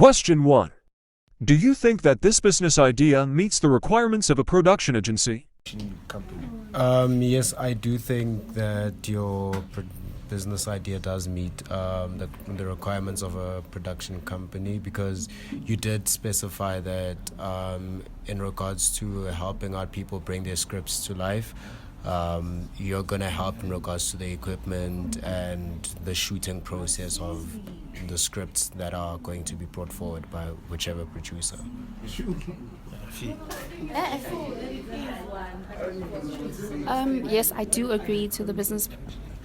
Question 1. Do you think that this business idea meets the requirements of a production agency? Company. Yes, I do think that your business idea does meet the requirements of a production company, because you did specify that in regards to helping out people bring their scripts to life, you're going to help in regards to the equipment and the shooting process of the scripts that are going to be brought forward by whichever producer. Yes, I do agree to the business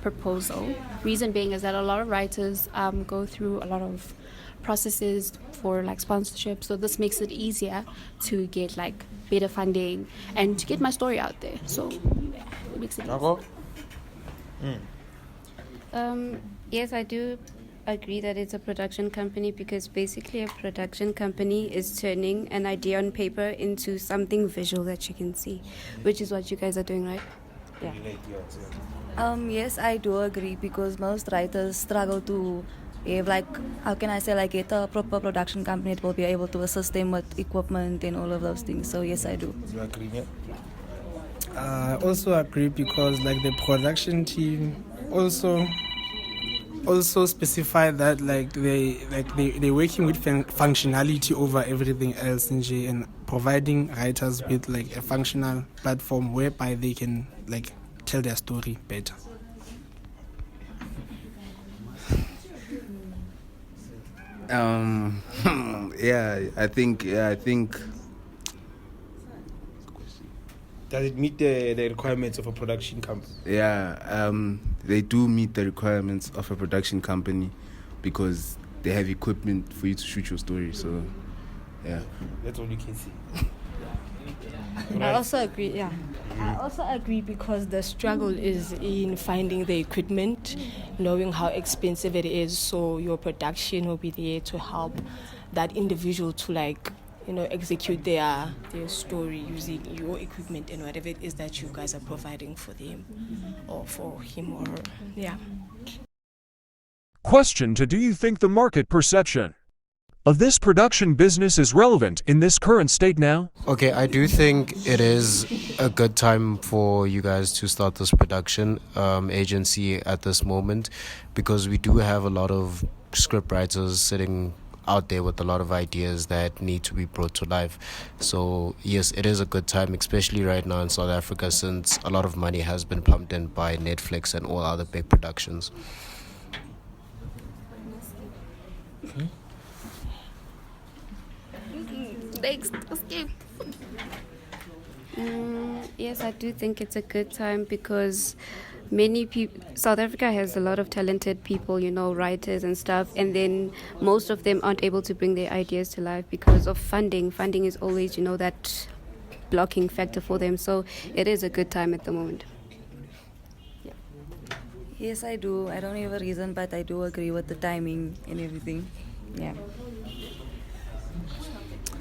proposal. Reason being is that a lot of writers go through a lot of processes for like sponsorship, so this makes it easier to get like better funding and to get my story out there. So it makes it easy. Yes, I do agree that it's a production company, because basically a production company is turning an idea on paper into something visual that you can see, which is what you guys are doing, right? Yeah. Yes, I do agree, because most writers struggle to have, like, how can I say, like, get a proper production company that will be able to assist them with equipment and all of those things. So yes, I do. You agree, yeah? I also agree, because like the production team also specify that they're working with functionality over everything else and providing writers with like a functional platform whereby they can like tell their story better. I think Does it meet the requirements of a production company? they do meet the requirements of a production company, because they have equipment for you to shoot your story. So That's all you can see. I also agree, yeah. I also agree, because the struggle is in finding the equipment, knowing how expensive it is, so your production will be there to help that individual to execute their story using your equipment and whatever it is that you guys are providing for them or for him or her. Yeah. Question 2. Do you think the market perception of this production business is relevant in this current state now? Okay, I do think it is a good time for you guys to start this production agency at this moment, because we do have a lot of script writers sitting out there with a lot of ideas that need to be brought to life. So yes, it is a good time, especially right now in South Africa, since a lot of money has been pumped in by Netflix and all other big productions. Thanks. Yes, I do think it's a good time, because many people, South Africa has a lot of talented people, writers and stuff, and then most of them aren't able to bring their ideas to life because of funding. Funding is always, that blocking factor for them. So it is a good time at the moment. Yeah. Yes, I do. I don't have a reason, but I do agree with the timing and everything. Yeah.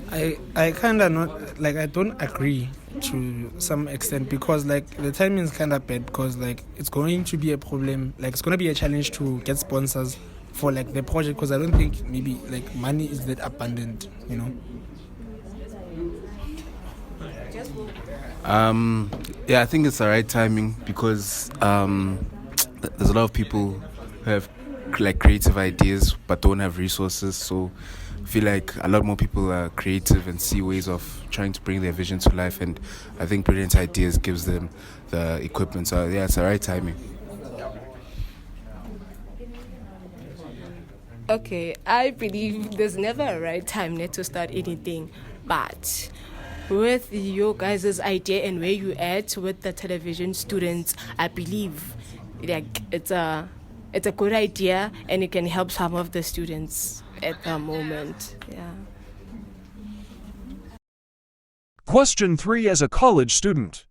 I kind of not like, I don't agree to some extent, because like the timing is kind of bad, because like it's going to be a problem, like it's going to be a challenge to get sponsors for like the project, because I don't think maybe like money is that abundant. I think it's the right timing, because there's a lot of people who have like creative ideas but don't have resources. So I feel like a lot more people are creative and see ways of trying to bring their vision to life, and I think Brilliant Ideas gives them the equipment. So it's the right timing. Okay, I believe there's never a right time to start anything, but with your guys' idea and where you at with the television students, I believe it's a good idea, and it can help some of the students at the moment. Yeah. Question 3. As a college student,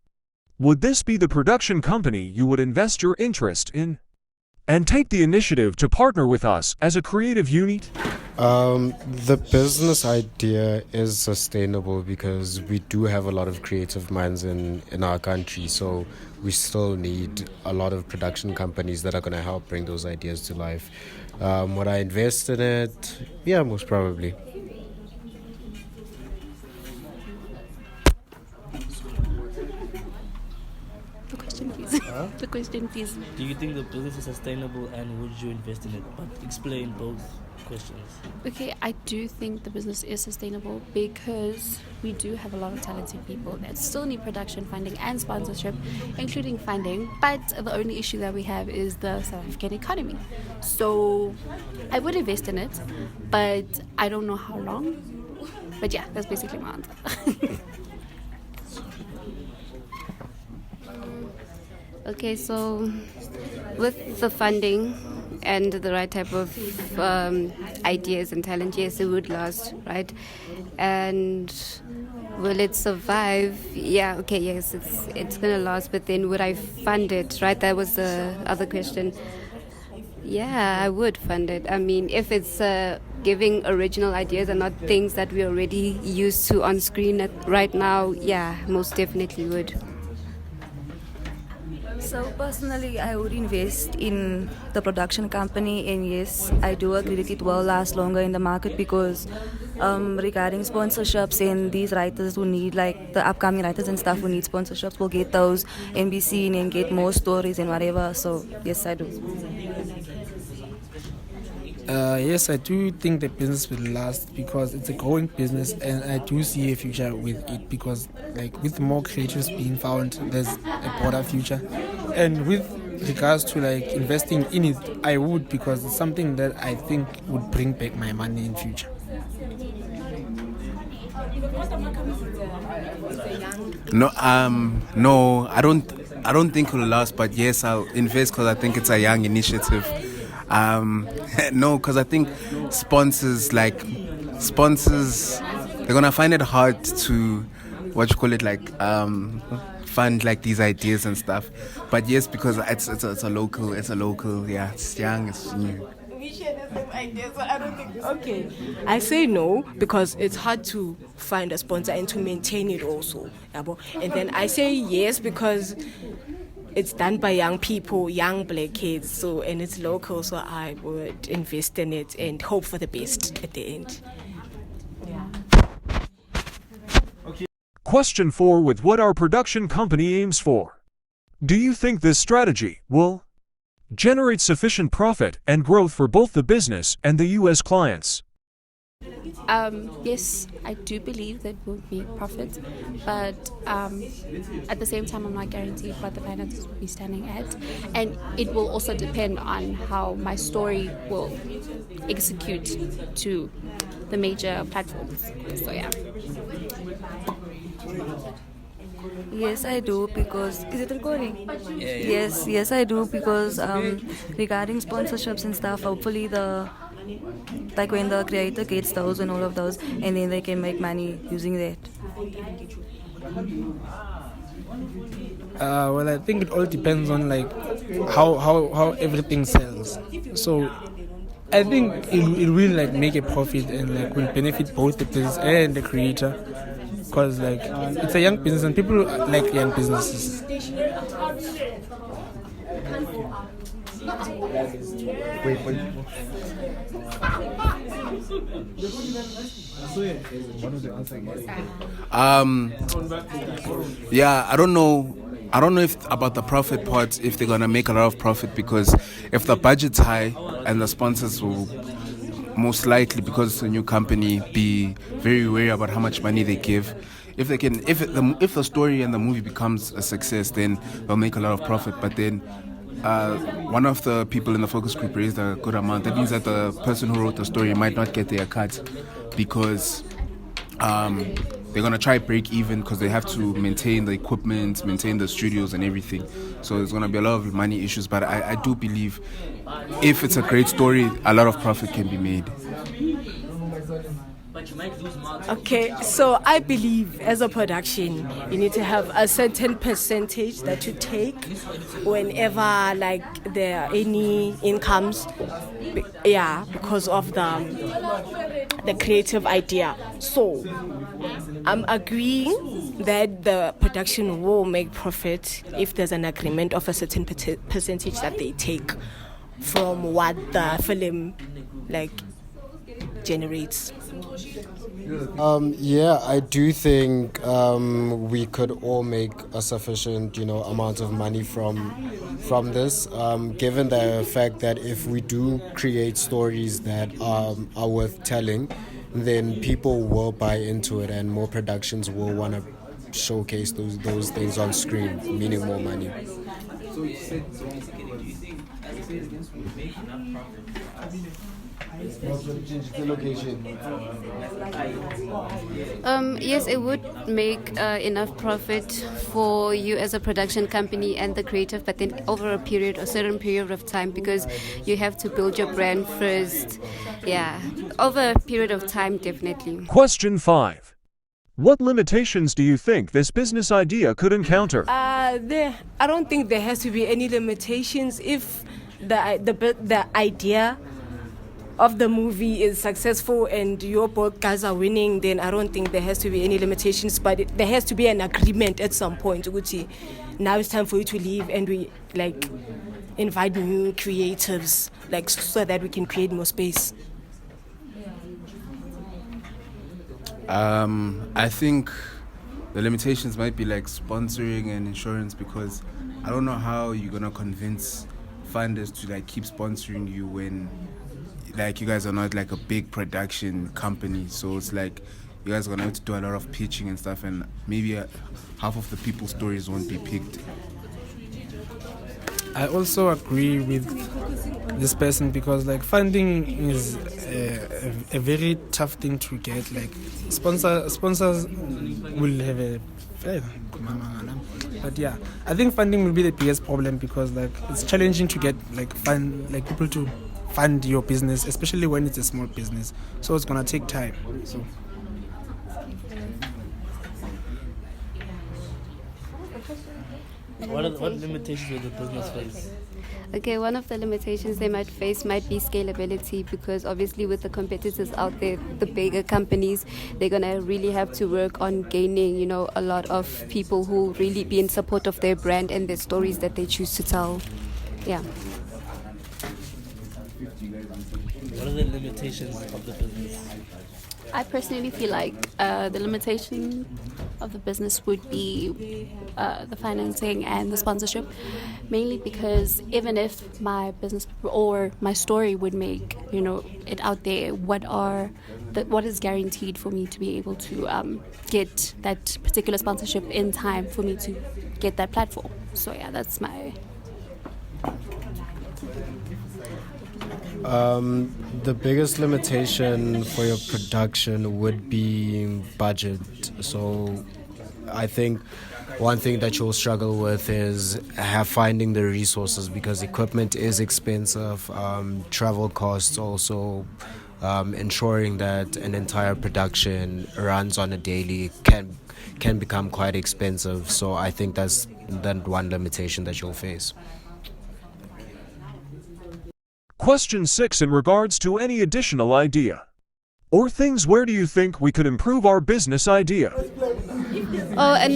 would this be the production company you would invest your interest in and take the initiative to partner with us as a creative unit? The business idea is sustainable, because we do have a lot of creative minds in our country, so we still need a lot of production companies that are going to help bring those ideas to life. Would I invest in it? Yeah, most probably. the question, please. Do you think the business is sustainable and would you invest in it? But explain both questions. Okay, I do think the business is sustainable because we do have a lot of talented people that still need production funding and sponsorship, including funding. But the only issue that we have is the South African economy. So I would invest in it, but I don't know how long. But yeah, that's basically my answer. Okay, so with the funding and the right type of ideas and talent, yes, it would last, right? And will it survive? Yeah, okay, yes, it's gonna last, but then would I fund it, right? That was the other question. Yeah, I would fund it. I mean, if it's giving original ideas and not things that we're already used to on screen right now, yeah, most definitely would. So personally, I would invest in the production company, and yes, I do agree that it will last longer in the market because regarding sponsorships and these writers who need, like the upcoming writers and stuff who need sponsorships, will get those and be seen and get more stories and whatever. So yes, I do. Yes, I do think the business will last because it's a growing business, and I do see a future with it because, like, with more creators being found, there's a broader future. And with regards to like investing in it, I would, because it's something that I think would bring back my money in future. No, I don't think it'll last, but yes, I'll invest because I think it's a young initiative. No, because I think sponsors, they're gonna find it hard to, fund like these ideas and stuff. But yes, because it's a local, yeah, it's young, it's new. We share the same ideas, but I don't think. Okay, I say no because it's hard to find a sponsor and to maintain it also. And then I say yes because it's done by young people, young black kids, so, and it's local, so I would invest in it and hope for the best at the end. Yeah. Question 4 with what our production company aims for. Do you think this strategy will generate sufficient profit and growth for both the business and the US clients? Yes, I do believe that we'll make profit, but at the same time, I'm not guaranteed what the finances will be standing at, and it will also depend on how my story will execute to the major platforms. So yeah. Yes, I do, because is it recording? Yeah. Yes, I do, because regarding sponsorships and stuff, hopefully like when the creator gets those and all of those, and then they can make money using that. Well, I think it all depends on like how everything sells. So I think it will like make a profit and like will benefit both the business and the creator, because like it's a young business and people like young businesses. Yeah, I don't know if about the profit part, if they're gonna make a lot of profit, because if the budget's high and the sponsors will most likely, because it's a new company, be very wary about how much money they give. If the story and the movie becomes a success, then they'll make a lot of profit. But then one of the people in the focus group raised a good amount. That means that the person who wrote the story might not get their cut, because they're gonna try break even, because they have to maintain the equipment, maintain the studios and everything. So there's gonna be a lot of money issues. But I do believe if it's a great story, a lot of profit can be made. Okay, so I believe as a production, you need to have a certain percentage that you take whenever like there are any incomes, because of the creative idea. So I'm agreeing that the production will make profit if there's an agreement of a certain percentage that they take from what the film generates. Yeah, I do think we could all make a sufficient, amount of money from this. Given the fact that if we do create stories that are worth telling, then people will buy into it, and more productions will want to showcase those things on screen, meaning more money. Yes, it would make enough profit for you as a production company and the creative, but then over a certain period of time, because you have to build your brand first. Yeah, over a period of time, definitely. Question 5. What limitations do you think this business idea could encounter? I don't think there has to be any limitations if the idea of the movie is successful and your both guys are winning. Then I don't think there has to be any limitations, but there has to be an agreement at some point. Uguti, now it's time for you to leave, and we invite new creatives, so that we can create more space. I think the limitations might be sponsoring and insurance, because I don't know how you're gonna convince funders to keep sponsoring you when you guys are not a big production company. So it's you guys are gonna have to do a lot of pitching and stuff, and maybe half of the people's stories won't be picked. I also agree with this person because funding is a very tough thing to get. Sponsors will have a but yeah, I think funding will be the biggest problem because it's challenging to get people to fund your business, especially when it's a small business. So it's gonna take time. So. What limitations will the business face? Okay, one of the limitations they might face might be scalability, because obviously with the competitors out there, the bigger companies, they're going to really have to work on gaining, a lot of people who really be in support of their brand and their stories that they choose to tell. Yeah. What are the limitations of the business? I personally feel like the limitation of the business would be the financing and the sponsorship, mainly because even if my business or my story would make it out there, what is guaranteed for me to be able to get that particular sponsorship in time for me to get that platform? So yeah, that's my. The biggest limitation for your production would be budget. So I think one thing that you'll struggle with is finding the resources, because equipment is expensive, travel costs also, ensuring that an entire production runs on a daily can become quite expensive. So I think that's one limitation that you'll face. Question 6 in regards to any additional idea or things, where do you think we could improve our business idea? Oh, and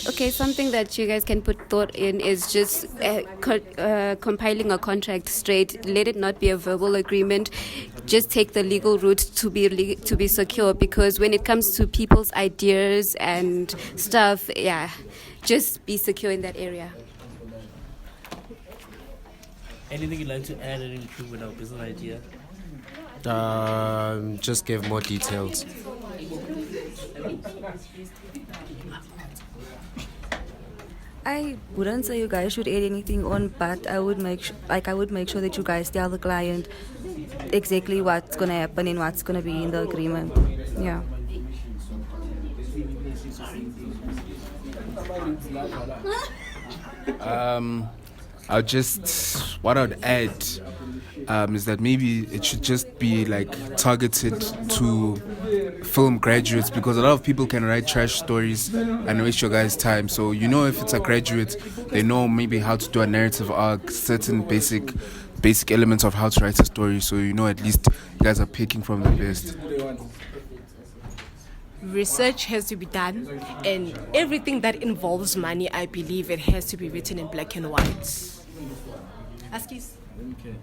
okay, something that you guys can put thought in is just compiling a contract straight. Let it not be a verbal agreement. Just take the legal route to be secure, because when it comes to people's ideas and stuff, yeah, just be secure in that area. Anything you'd like to add and improve with our business idea? Just give more details. I wouldn't say you guys should add anything on, but I would make sure that you guys tell the client exactly what's gonna happen and what's gonna be in the agreement. Yeah. What I'd add is that maybe it should just be targeted to film graduates, because a lot of people can write trash stories and waste your guys' time. So if it's a graduate, they know maybe how to do a narrative arc, certain basic elements of how to write a story. So at least you guys are picking from the best. Research has to be done, and everything that involves money, I believe it has to be written in black and white. Askies. Okay.